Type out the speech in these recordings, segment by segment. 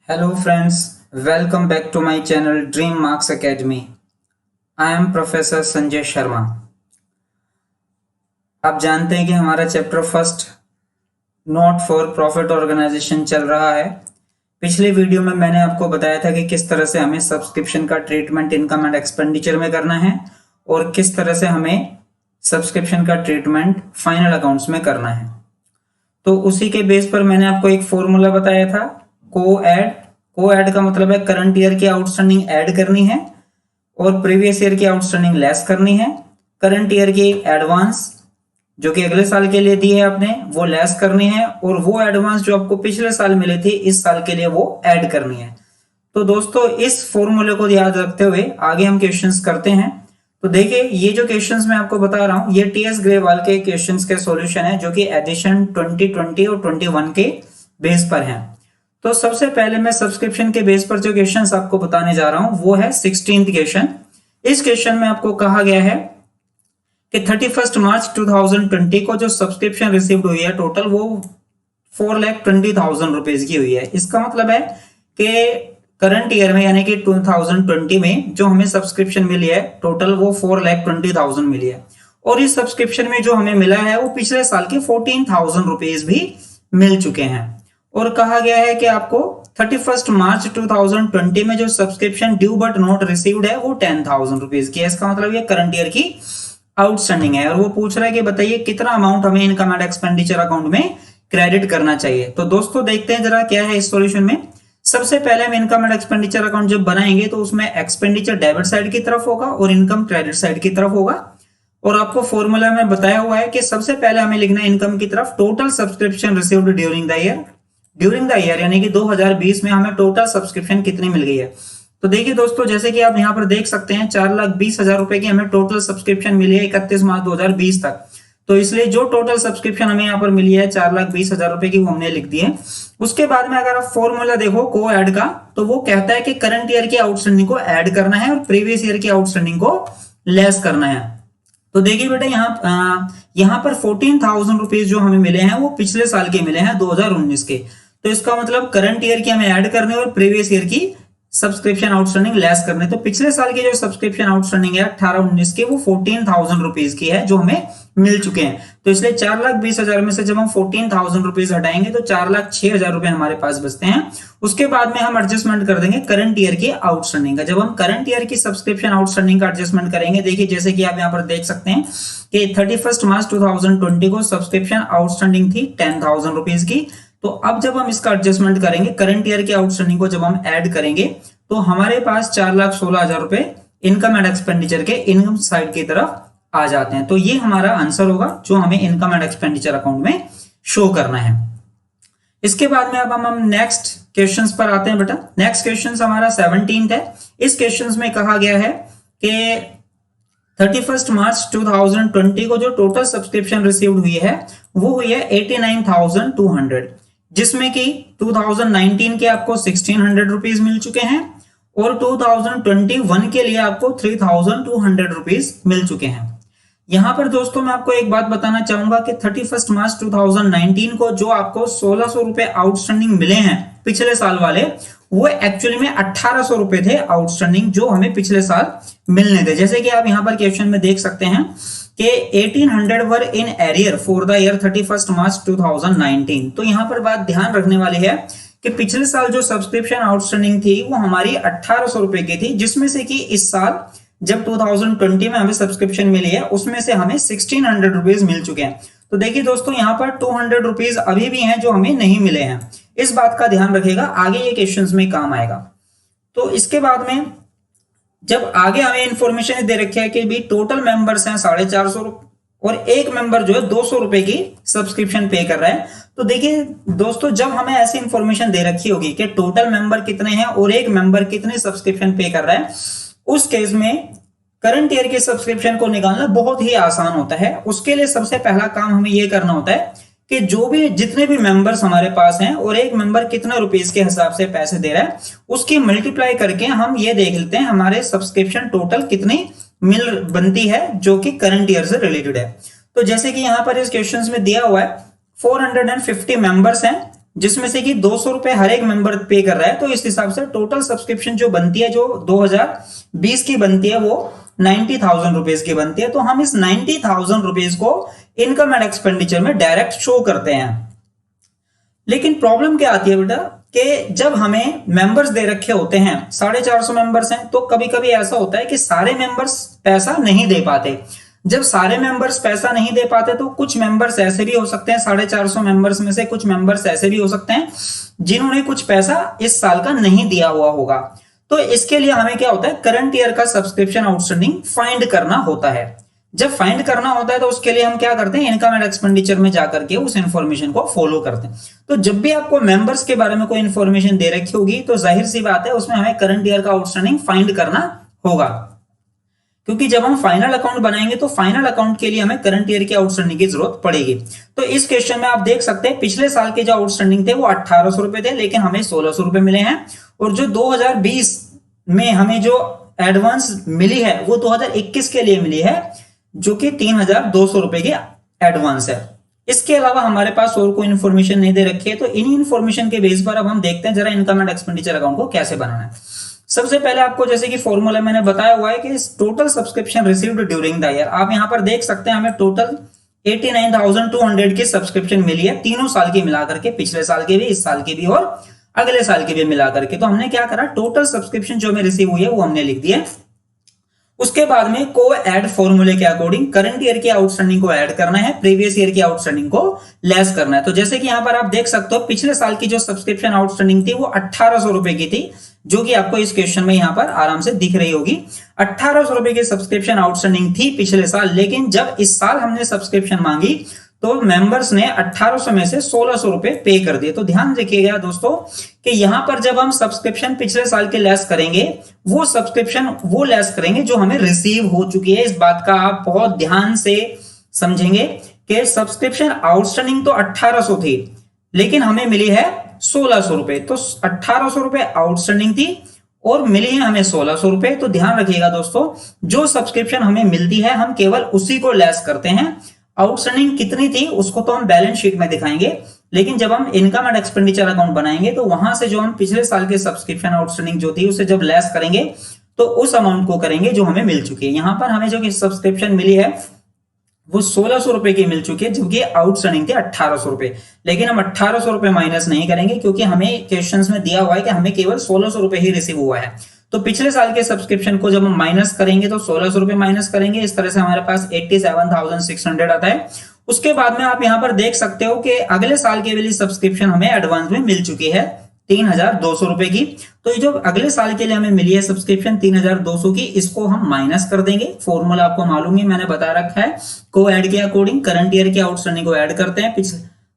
Hello friends, welcome back to my channel Dream Marks Academy. I am Professor Sanjay Sharma. आप जानते हैं कि हमारा chapter first not for profit organisation चल रहा है। पिछले वीडियो में मैंने आपको बताया था कि किस तरह से हमें सब्सक्रिप्शन का ट्रीटमेंट इनकम एंड एक्सपेंडिचर में करना है और किस तरह से हमें सब्सक्रिप्शन का ट्रीटमेंट फाइनल अकाउंट्स में करना है। तो उसी के बेस पर मैंने आपको एक फॉर्मूला बताया था, को ऐड का मतलब है करंट ईयर की आउटस्टैंडिंग ऐड करनी है और प्रीवियस ईयर की आउटस्टैंडिंग लेस करनी है। करंट ईयर की एडवांस जो कि अगले साल के लिए दी है आपने वो लेस करनी है और वो एडवांस जो आपको पिछले साल मिले थे इस साल के लिए वो ऐड करनी है। तो दोस्तों इस फॉर्मूले को याद रखते हुए आगे हम क्वेश्चंस करते हैं। तो देखिए ये जो क्वेश्चंस मैं आपको बता रहा हूं ये टीएस ग्रेवाल के क्वेश्चंस के सॉल्यूशन है जो कि एडिशन 2020 और 21 के बेस पर हैं। तो सबसे पहले मैं सब्सक्रिप्शन के बेस पर जो क्वेश्चंस आपको बताने जा रहा हूं वो है 16th क्वेश्चन। इस क्वेश्चन में आपको कहा गया है कि 31 मार्च 2020 को जो सब्सक्रिप्शन रिसीव्ड हुई है टोटल वो 4,20,000 रुपीज की हुई है। इसका मतलब है कि करंट ईयर में यानी कि 2020 में जो हमें सब्सक्रिप्शन मिली है टोटल वो 4,20,000 मिली है और इस सब्सक्रिप्शन में जो हमें मिला है वो पिछले साल के 14,000 रुपीज भी मिल चुके हैं। और कहा गया है कि आपको 31 मार्च 2020 में जो subscription due but not received है वो 10,000 रुपीज की है। इसका मतलब ये करंट ईयर की आउटस्टैंडिंग है और वो पूछ रहा है कि बताइए कितना अमाउंट हमें इनकम एंड एक्सपेंडिचर अकाउंट में क्रेडिट करना चाहिए। तो दोस्तों देखते हैं जरा क्या है इस सॉल्यूशन में। सबसे पहले हम इनकम एंड एक्सपेंडिचर अकाउंट जब बनाएंगे तो उसमें एक्सपेंडिचर डेबिट साइड की तरफ होगा और इनकम क्रेडिट साइड की तरफ होगा। और आपको फॉर्मूला में बताया हुआ है कि सबसे पहले हमें लिखना है इनकम की तरफ total subscription received during the year यानी कि 2020 में हमें टोटल सब्सक्रिप्शन कितनी मिल गई है। तो देखिए दोस्तों जैसे कि आप यहाँ पर देख सकते हैं 4,20,000 रुपए की हमें टोटल सब्सक्रिप्शन मिली है 31 मार्च 2020 तक। तो इसलिए जो टोटल सब्सक्रिप्शन हमें यहाँ पर मिली है 4,20,000 रुपए की वो हमने लिख दी है। उसके बाद में अगर आप फॉर्मूला देखो को ऐड का तो वो कहता है कि करंट ईयर की आउटस्टैंडिंग को ऐड करना है और प्रीवियस ईयर की आउटस्टैंडिंग को लेस करना है। तो देखिए बेटा यहाँ पर 14,000 रुपीज जो हमें मिले हैं वो पिछले साल के मिले हैं 2019 के। तो इसका मतलब करंट ईयर की हमें ऐड करने और प्रीवियस ईयर की सब्सक्रिप्शन आउटस्टैंडिंग लेस करने। तो पिछले साल की जो सब्सक्रिप्शन आउटस्टैंडिंग है 18-19 की वो 14,000 रुपीज की है जो हमें मिल चुके हैं। तो इसलिए 4,20,000 में से जब हम 14,000 रुपीज हटाएंगे तो 4,06,000 रुपए हमारे पास बचते हैं। उसके बाद में हम एडजस्टमेंट कर देंगे करंट ईयर की आउटस्टैंडिंग का। जब हम करंट ईयर की सब्सक्रिप्शन आउटस्टैंडिंग का एडजस्टमेंट करेंगे देखिए जैसे कि आप यहाँ पर देख सकते हैं कि 31 मार्च 2020 को सब्सक्रिप्शन आउटस्टैंडिंग थी 10,000 रुपीज की। तो अब जब हम इसका एडजस्टमेंट करेंगे करंट ईयर की आउटस्टैंडिंग को जब हम ऐड करेंगे तो हमारे पास 4,16,000 रुपए इनकम एंड एक्सपेंडिचर के इनकम साइड की तरफ आ जाते हैं। तो ये हमारा आंसर होगा जो हमें इनकम एंड एक्सपेंडिचर अकाउंट में शो करना है। इसके बाद में अब हम नेक्स्ट क्वेश्चंस पर आते हैं बेटा। नेक्स्ट क्वेश्चन हमारा 17th है। इस क्वेश्चन में कहा गया है कि 31 मार्च 2020 को जो टोटल सब्सक्रिप्शन रिसीव्ड हुई है वो हुई है 89,200 जिसमें कि 2019 के आपको 1,600 रुपीज मिल चुके हैं और 2021 के लिए आपको 3,200 रुपीज मिल चुके हैं। यहां पर दोस्तों मैं आपको एक बात बताना चाहूंगा कि 31 मार्च 2019 को जो आपको 1,600 रुपए आउटस्टैंडिंग मिले हैं पिछले साल वाले वो एक्चुअली में 1,800 रुपए थे आउटस्टैंडिंग जो हमें पिछले साल मिलने थे। जैसे कि आप यहां पर क्वेश्चन में देख सकते हैं कि 1,800 were in arrear for the year 31 March 2019। तो यहां पर बात ध्यान रखने वाली है कि पिछले साल जो सब्सक्रिप्शन आउटस्टैंडिंग थी वो हमारी 1,800 रुपए की थी जिसमें से कि इस साल जब 2020 में हमें सब्सक्रिप्शन मिली है उसमें से हमें 1,600 रुपीज मिल चुके हैं। तो देखिए दोस्तों यहाँ पर 200 रुपीज अभी भी हैं जो हमें नहीं मिले हैं। इस बात का ध्यान रखिएगा आगे ये क्वेश्चंस में काम आएगा। तो इसके बाद में जब आगे हमें इंफॉर्मेशन दे रखी है कि भी टोटल मेंबर्स हैं 450 और एक मेंबर जो है 200 रुपए की सब्सक्रिप्शन पे कर रहा है। तो देखिए दोस्तों जब हमें ऐसी इंफॉर्मेशन दे रखी होगी कि टोटल मेंबर कितने हैं और एक मेंबर कितने सब्सक्रिप्शन पे कर रहा है उस केस में करंट ईयर के सब्सक्रिप्शन को निकालना बहुत ही आसान होता है। उसके लिए सबसे पहला काम हमें यह करना होता है कि जो भी जितने भी मेंबर्स हमारे पास हैं और एक मेंबर कितने रुपीस के हिसाब से पैसे दे रहा है उसकी मल्टीप्लाई करके हम ये देख लेते हैं हमारे सब्सक्रिप्शन टोटल कितनी मिल बनती है जो कि करंट ईयर से रिलेटेड है। तो जैसे कि यहाँ पर इस क्वेश्चन में दिया हुआ है 450 मेंबर्स हैं जिसमें से कि 200 रुपए हर एक मेंबर पे कर रहा है, तो इस हिसाब से टोटल सब्सक्रिप्शन जो बनती है, जो 2020 की बनती है, वो 90,000 रुपीज की बनती है। तो हम इस 90,000 रुपीज को इनकम एंड एक्सपेंडिचर में डायरेक्ट शो करते हैं। लेकिन प्रॉब्लम क्या आती है बेटा, कि जब हमें मेंबर्स दे रखे होते हैं, 450 मेंबर्स हैं, तो कभी कभी ऐसा होता है कि सारे मेंबर्स पैसा नहीं दे पाते। जब सारे मेंबर्स पैसा नहीं दे पाते तो कुछ मेंबर्स ऐसे भी हो सकते हैं, 450 मेंबर्स में से कुछ मेंबर्स ऐसे भी हो सकते हैं जिन्होंने कुछ पैसा इस साल का नहीं दिया हुआ होगा। तो इसके लिए हमें क्या होता है, करंट ईयर का सब्सक्रिप्शन आउटस्टैंडिंग फाइंड करना होता है। जब फाइंड करना होता है तो उसके लिए हम क्या करते हैं, इनकम एंड एक्सपेंडिचर में जाकर के उस इंफॉर्मेशन को फॉलो करते हैं। तो जब भी आपको मेंबर्स के बारे में कोई इंफॉर्मेशन दे रखी होगी तो जाहिर सी बात है उसमें हमें करंट ईयर का आउटस्टैंडिंग फाइंड करना होगा, क्योंकि जब हम फाइनल अकाउंट बनाएंगे तो फाइनल अकाउंट के लिए हमें करंट ईयर के आउटस्टैंडिंग की जरूरत पड़ेगी। तो इस क्वेश्चन में आप देख सकते हैं पिछले साल के जो आउटस्टैंडिंग थे वो 1800 रुपए थे, लेकिन हमें 1600 रुपए मिले हैं। और जो 2020 में हमें जो एडवांस मिली है वो 2021 के लिए मिली है, जो कि 3200 रुपए की एडवांस है। इसके अलावा हमारे पास और कोई इन्फॉर्मेशन नहीं दे रखी है। तो इन इन्फॉर्मेशन के बेस पर अब हम देखते हैं जरा इनकम एंड एक्सपेंडिचर अकाउंट को कैसे बनाना है। सबसे पहले आपको जैसे कि फॉर्मूला मैंने बताया हुआ है कि total subscription received during the year, आप यहां पर देख सकते हैं हमें टोटल 89,200 की सब्सक्रिप्शन मिली है, तीनों साल की मिलाकर के, पिछले साल की भी, इस साल की भी और अगले साल की भी मिलाकर के। तो हमने क्या करा, टोटल सब्सक्रिप्शन जो हमें रिसीव हुई है वो हमने लिख दिया। उसके बाद में को ऐड फॉर्मूले के अकॉर्डिंग करंट ईयर की आउटस्टैंडिंग को ऐड करना है, प्रीवियस ईयर की आउटस्टैंडिंग को लेस करना है। तो जैसे कि यहां पर आप देख सकते हो पिछले साल की जो सब्सक्रिप्शन आउटस्टैंडिंग थी वो 1800 रुपए की थी, जो कि आपको इस क्वेश्चन में यहां पर आराम से दिख रही होगी। 1800 रुपए की सब्सक्रिप्शन आउटस्टैंडिंग थी पिछले साल, लेकिन जब इस साल हमने सब्सक्रिप्शन मांगी तो मेंबर्स ने 1800 में से 1600 रुपए पे कर दिए। तो ध्यान रखिएगा दोस्तों कि यहां पर जब हम सब्सक्रिप्शन पिछले साल के लेस करेंगे, वो सब्सक्रिप्शन वो लेस करेंगे जो हमें रिसीव हो चुकी है। इस बात का आप बहुत ध्यान से समझेंगे कि सब्सक्रिप्शन आउटस्टैंडिंग तो 1800 थी, लेकिन हमें मिली है 1600 रुपए। तो 1800 रुपए आउटस्टैंडिंग थी और मिली है हमें 1600 रुपए। तो ध्यान रखिएगा दोस्तों, जो सब्सक्रिप्शन हमें मिलती है हम केवल उसी को लेस करते हैं। आउटस्टैंडिंग कितनी थी उसको तो हम बैलेंस शीट में दिखाएंगे, लेकिन जब हम इनकम एंड एक्सपेंडिचर अकाउंट बनाएंगे तो वहां से जो हम पिछले साल के सब्सक्रिप्शन आउटस्टैंडिंग जो थी उसे जब लेस करेंगे तो उस अमाउंट को करेंगे जो हमें मिल चुकी है। यहां पर हमें जो सब्सक्रिप्शन मिली है वो 1600 रुपए की मिल चुकी है, जो कि आउटस्टैंडिंग थे 1800 रुपए। लेकिन हम 1800 रुपए माइनस नहीं करेंगे, क्योंकि हमें क्वेश्चंस में दिया हुआ है कि हमें केवल 1600 रुपए ही रिसीव हुआ है। तो पिछले साल के सब्सक्रिप्शन को जब हम माइनस करेंगे तो 1600 रुपए माइनस करेंगे, इस तरह से हमारे पास 87,600 आता है। उसके बाद में आप यहां पर देख सकते हो कि अगले साल के वाली सब्सक्रिप्शन हमें एडवांस में मिल चुकी है 3200 रुपए की। तो ये जो अगले साल के लिए हमें मिली है सब्सक्रिप्शन 3200 की, इसको हम माइनस कर देंगे। फॉर्मूला आपको मालूम है, मैंने बता रखा है। को ऐड के अकॉर्डिंग करंट ईयर के आउटस्टैंडिंग को ऐड करते हैं,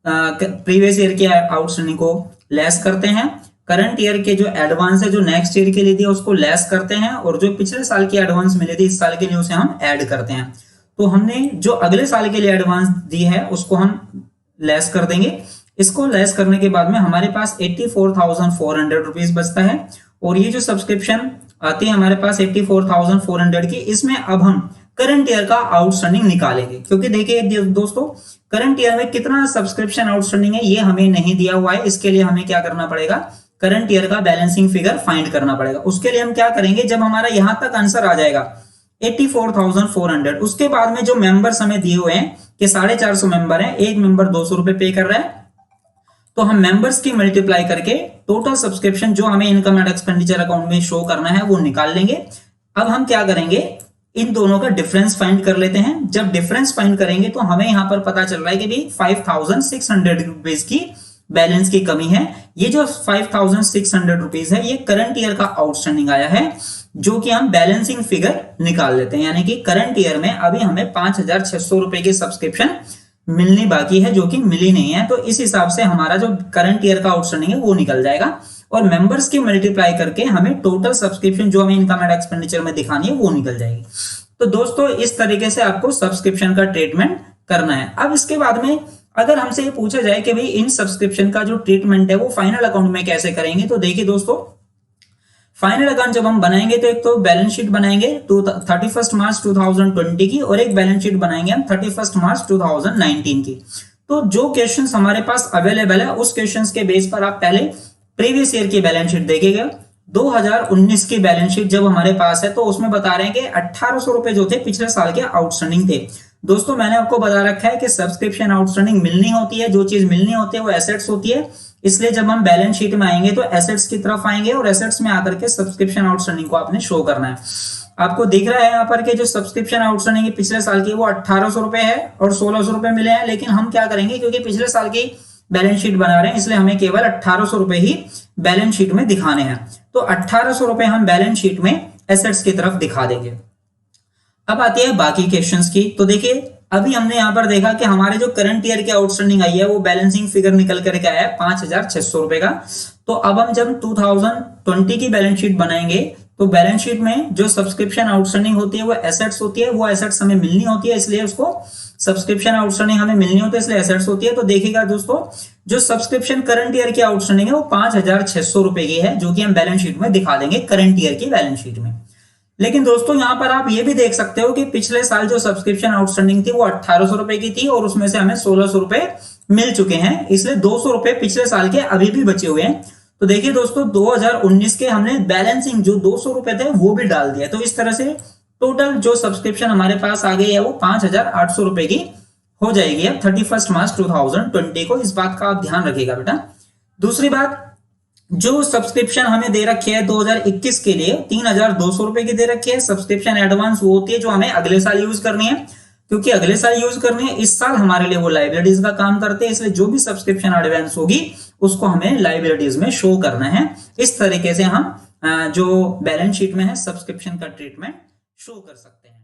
प्रीवियस ईयर के आउटस्टैंडिंग को लेस करते हैं, करंट ईयर के जो एडवांस है जो नेक्स्ट ईयर के लिए दिया उसको लेस करते हैं, और जो पिछले साल की एडवांस मिली थी इस साल के लिए उसे हम ऐड करते हैं। तो हमने जो अगले साल के लिए एडवांस दी है उसको हम लेस कर देंगे। इसको लेस करने के बाद में हमारे पास 84,400 रुपीज बचता है। और ये जो सब्सक्रिप्शन आती है हमारे पास 84,400 की, इसमें अब हम करंट ईयर का आउटस्टैंडिंग निकालेंगे, क्योंकि देखिए दोस्तों करंट ईयर में कितना सब्सक्रिप्शन आउटस्टैंडिंग है ये हमें नहीं दिया हुआ है। इसके लिए हमें क्या करना पड़ेगा, करंट ईयर का बैलेंसिंग फिगर फाइंड करना पड़ेगा। उसके लिए हम क्या करेंगे, जब हमारा यहां तक आंसर आ जाएगा 84,400, उसके बाद में जो मेंबर्स हमें दिए हुए हैं कि 450 मेंबर हैं, एक मेंबर 200 रुपए पे कर रहा है, तो हम मेंबर्स की मल्टीप्लाई करके टोटल सब्सक्रिप्शन जो हमें इनकम एंड एक्सपेंडिचर अकाउंट में शो करना है वो निकाल लेंगे। अब हम क्या करेंगे, इन दोनों का डिफरेंस फाइंड कर लेते हैं। जब डिफरेंस फाइंड करेंगे तो हमें यहां पर पता चल रहा है कि भाई 5,600 रुपीज की बैलेंस की कमी है। ये जो 5,600 रुपीज है ये करंट ईयर का आउटस्टैंडिंग आया है, जो कि हम बैलेंसिंग फिगर निकाल लेते हैं। यानी कि करंट ईयर में अभी हमें 5,600 रुपए की सब्सक्रिप्शन मिलनी बाकी है, जो कि मिली नहीं है। तो इस हिसाब से हमारा जो करंट ईयर का आउटस्टैंडिंग है वो निकल जाएगा, और मेंबर्स की मल्टीप्लाई करके हमें टोटल सब्सक्रिप्शन जो हमें इनकम एंड एक्सपेंडिचर में दिखानी है वो निकल जाएगी। तो दोस्तों इस तरीके से आपको सब्सक्रिप्शन का ट्रीटमेंट करना है। अब इसके बाद में अगर हमसे ये पूछा जाए कि भाई इन सब्सक्रिप्शन का जो ट्रीटमेंट है वो फाइनल अकाउंट में कैसे करेंगे, तो देखिए दोस्तों फाइनल अकाउंट जब हम बनाएंगे तो एक तो बैलेंस शीट बनाएंगे 31 मार्च 2020 की, और एक बैलेंस शीट बनाएंगे हम 31 मार्च 2019 की। तो जो क्वेश्चंस हमारे पास अवेलेबल है उस क्वेश्चंस के बेस पर आप पहले प्रीवियस ईयर की बैलेंस शीट देखिएगा। 2019 की बैलेंस शीट जब हमारे पास है तो उसमें बता रहे हैं कि 1800 रुपए जो थे पिछले साल के आउटस्टैंडिंग थे। दोस्तों मैंने आपको बता रखा है कि सब्सक्रिप्शन आउटस्टैंडिंग मिलनी होती है, जो चीज मिलनी होती है वो एसेट्स होती है, इसलिए जब हम बैलेंस शीट में आएंगे तो एसेट्स की तरफ आएंगे और एसेट्स में आकर के सब्सक्रिप्शन आउटस्टैंडिंग को आपने शो करना है। आपको दिख रहा है यहाँ पर कि जो सब्सक्रिप्शन आउटस्टैंडिंग है पिछले साल की वो 1800 रुपए है और 1600 रुपए मिले हैं, लेकिन हम क्या करेंगे क्योंकि पिछले साल की बैलेंस शीट बना रहे हैं इसलिए हमें केवल 1800 रुपए ही बैलेंस शीट में दिखाने हैं। तो 1800 रुपए हम बैलेंस शीट में एसेट्स की तरफ दिखा देंगे। अब आती है बाकी क्वेश्चंस की। तो देखिए अभी हमने यहाँ पर देखा कि हमारे जो करंट ईयर की आउटस्टैंडिंग आई है वो बैलेंसिंग फिगर निकल करके आया है 5600 रुपए का। तो अब हम जब 2020 की बैलेंस शीट बनाएंगे तो बैलेंस शीट में जो सब्सक्रिप्शन आउटस्टैंडिंग होती है वो एसेट्स होती है, वो एसेट्स हमें मिलनी होती है, इसलिए उसको सब्सक्रिप्शन आउटस्टैंडिंग हमें मिलनी होती है इसलिए एसेट्स होती है। तो देखिएगा दोस्तों जो सब्सक्रिप्शन करंट ईयर की आउटस्टैंडिंग है वो 5600 रुपए की है, जो कि हम बैलेंस शीट में दिखा देंगे करंट ईयर की बैलेंस शीट में। लेकिन दोस्तों यहां पर आप ये भी देख सकते हो कि पिछले साल जो सब्सक्रिप्शन आउटस्टैंडिंग थी वो 1800 रुपए की थी और उसमें से हमें 1600 रुपए मिल चुके हैं, इसलिए 200 रुपए पिछले साल के अभी भी बचे हुए हैं। तो देखिए दोस्तों 2019 के हमने बैलेंसिंग जो 200 रुपए थे वो भी डाल दिया। तो इस तरह से टोटल जो सब्सक्रिप्शन हमारे पास आ गई है वो 5800 रुपए की हो जाएगी अब 31 मार्च 2020 को। इस बात का आप ध्यान रखिएगा बेटा। दूसरी बात, जो सब्सक्रिप्शन हमें दे रखी है 2021 के लिए 3200 रुपए की दे रखी है। सब्सक्रिप्शन एडवांस वो होती है जो हमें अगले साल यूज करनी है, क्योंकि अगले साल यूज करनी है, इस साल हमारे लिए वो लाइबिलिटीज का काम करते हैं, इसलिए जो भी सब्सक्रिप्शन एडवांस होगी उसको हमें लाइबिलिटीज में शो करना है। इस तरीके से हम जो बैलेंस शीट में है सब्सक्रिप्शन का ट्रीटमेंट शो कर सकते हैं।